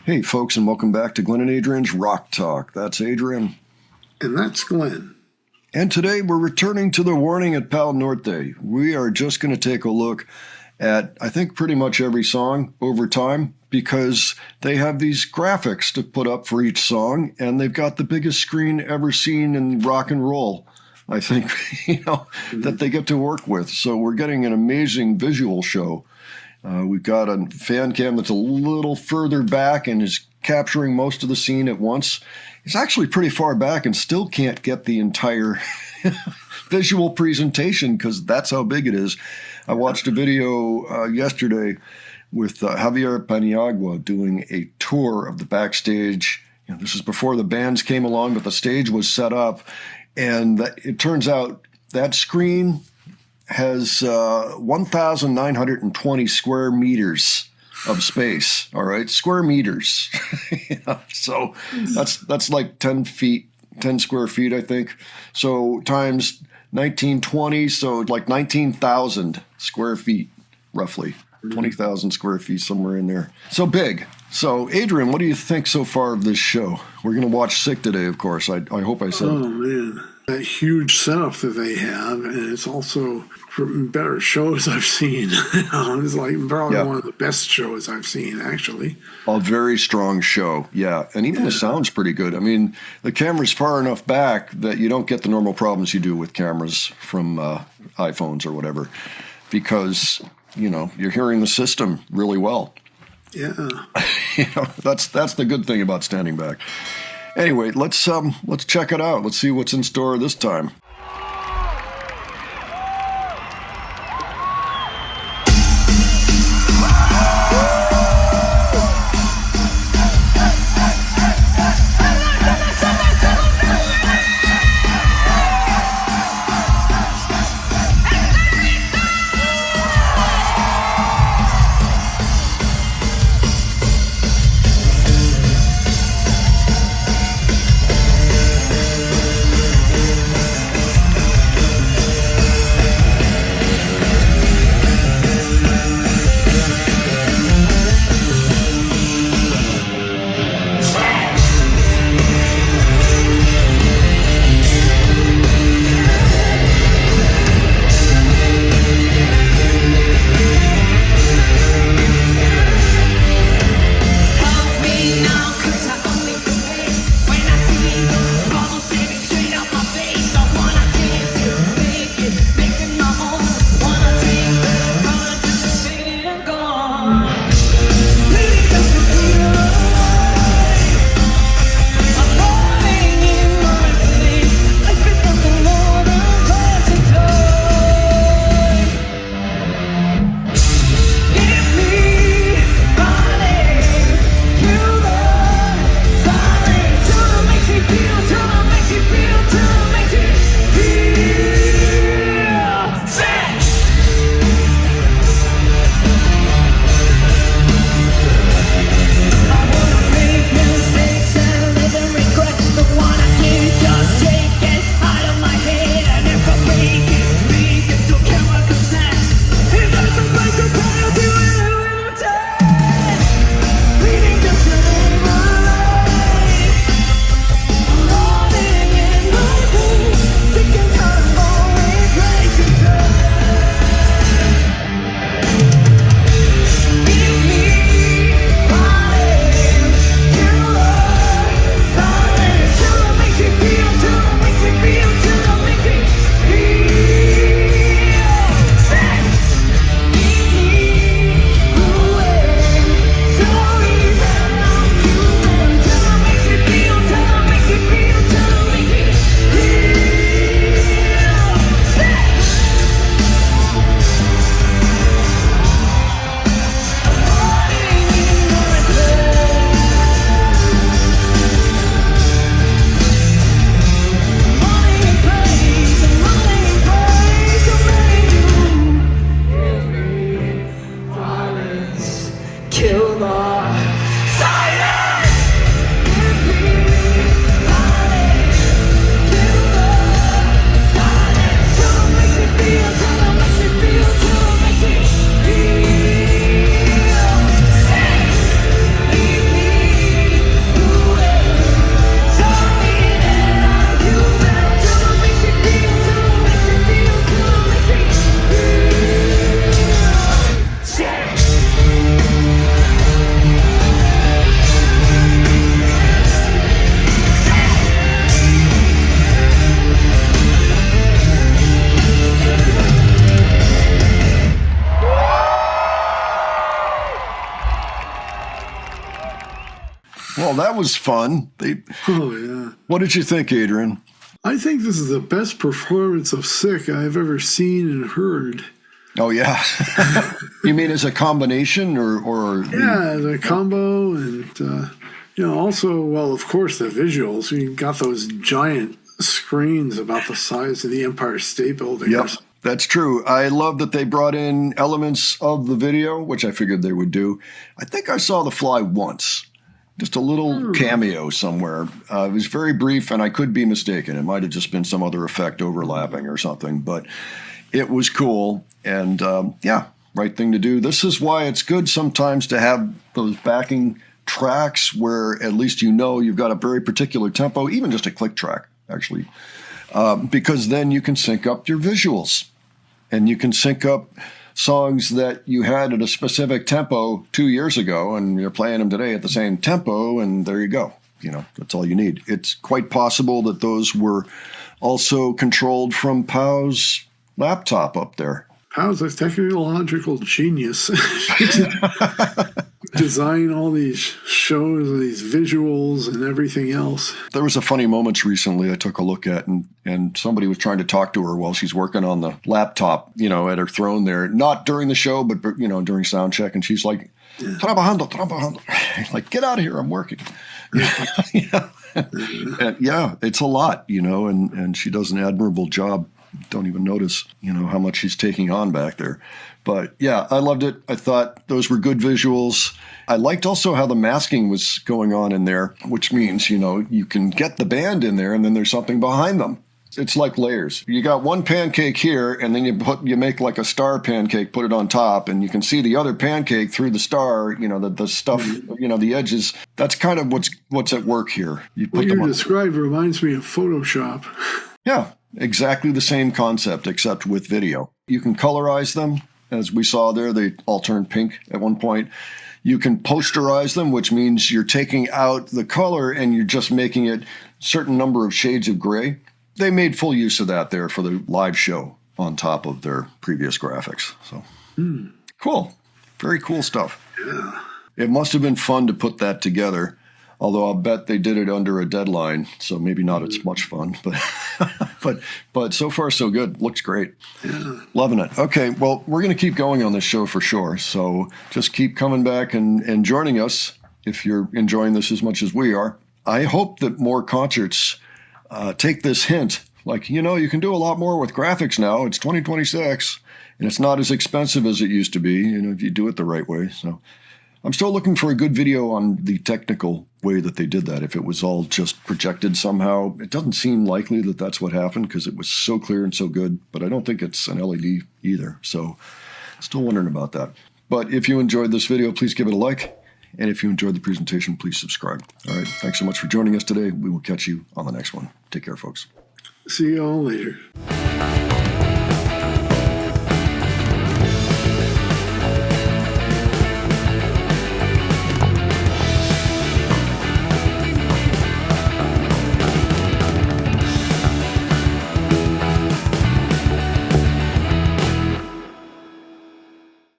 Hey, folks, and welcome back to Glenn and Adrian's Rock Talk. That's Adrian. And that's Glenn. And today we're returning to the warning at Pal Norte. We are just going to take a look at, I think, pretty much every song over time because they have these graphics to put up for each song, and they've got the biggest screen ever seen in rock and roll, I think, that they get to work with. So we're getting an amazing visual show. We've got a fan cam that's a little further back and is capturing most of the scene at once. It's actually pretty far back and still can't get the entire visual presentation because that's how big it is. I watched a video yesterday with Javier Paniagua doing a tour of the backstage. This is before the bands came along, but the stage was set up. And it turns out that screen has 1,920 square meters of space. All right, square meters. So that's like 10 square feet, I think. So times 1920, so like 19,000 square feet, roughly. 20,000 square feet, somewhere in there. So big. So, Adrian, what do you think so far of this show? We're going to watch Sick today, of course. I hope I said. Oh, man. That huge setup that they have, and it's also from better shows I've seen. It's like probably one of the best shows I've seen, actually. A very strong show, yeah. And even the sound's pretty good. I mean, the camera's far enough back that you don't get the normal problems you do with cameras from iPhones or whatever, because, you're hearing the system really well. Yeah. That's the good thing about standing back. Anyway, let's check it out. Let's see what's in store this time. Well, that was fun. Oh, yeah. What did you think, Adrian? I think this is the best performance of Sick I've ever seen and heard. Oh, yeah. You mean as a combination or Yeah, as a combo. And, also, well, of course, the visuals. You got those giant screens about the size of the Empire State Building. Yep, that's true. I love that they brought in elements of the video, which I figured they would do. I think I saw the fly once. Just a little cameo somewhere. It was very brief, and I could be mistaken. It might have just been some other effect overlapping or something, but it was cool. And right thing to do. This is why it's good sometimes to have those backing tracks where at least you've got a very particular tempo, even just a click track, actually, because then you can sync up your visuals, and you can sync up songs that you had at a specific tempo 2 years ago, and you're playing them today at the same tempo, and there you go. That's all you need. It's quite possible that those were also controlled from Pau's laptop up there. Pau's a technological genius. Design all these shows, these visuals, and everything else. There was a funny moment recently I took a look at, and somebody was trying to talk to her while she's working on the laptop, at her throne there. Not during the show, but during sound check, and she's like, "Trabajando." Like, get out of here, I'm working. And it's a lot, and she does an admirable job. Don't even notice, how much she's taking on back there. But yeah, I loved it. I thought those were good visuals. I liked also how the masking was going on in there, which means, you can get the band in there and then there's something behind them. It's like layers. You got one pancake here, and then you make like a star pancake, put it on top, and you can see the other pancake through the star, the stuff, the edges. That's kind of what's at work here. What you described reminds me of Photoshop. Yeah, exactly the same concept, except with video. You can colorize them. As we saw there, they all turned pink at one point. You can posterize them, which means you're taking out the color and you're just making it a certain number of shades of gray. They made full use of that there for the live show on top of their previous graphics. So cool. Very cool stuff. Yeah. It must have been fun to put that together, although I'll bet they did it under a deadline, so maybe not as much fun. But so far, so good. Looks great. Yeah. Loving it. Okay, well, we're going to keep going on this show for sure. So just keep coming back and joining us if you're enjoying this as much as we are. I hope that more concerts take this hint. Like, you can do a lot more with graphics now. It's 2026, and it's not as expensive as it used to be, if you do it the right way. So I'm still looking for a good video on the technical way that they did that. If it was all just projected somehow, it doesn't seem likely that that's what happened because it was so clear and so good, but I don't think it's an LED either. So still wondering about that. But if you enjoyed this video, please give it a like. And if you enjoyed the presentation, please subscribe. All right. Thanks so much for joining us today. We will catch you on the next one. Take care, folks. See you all later.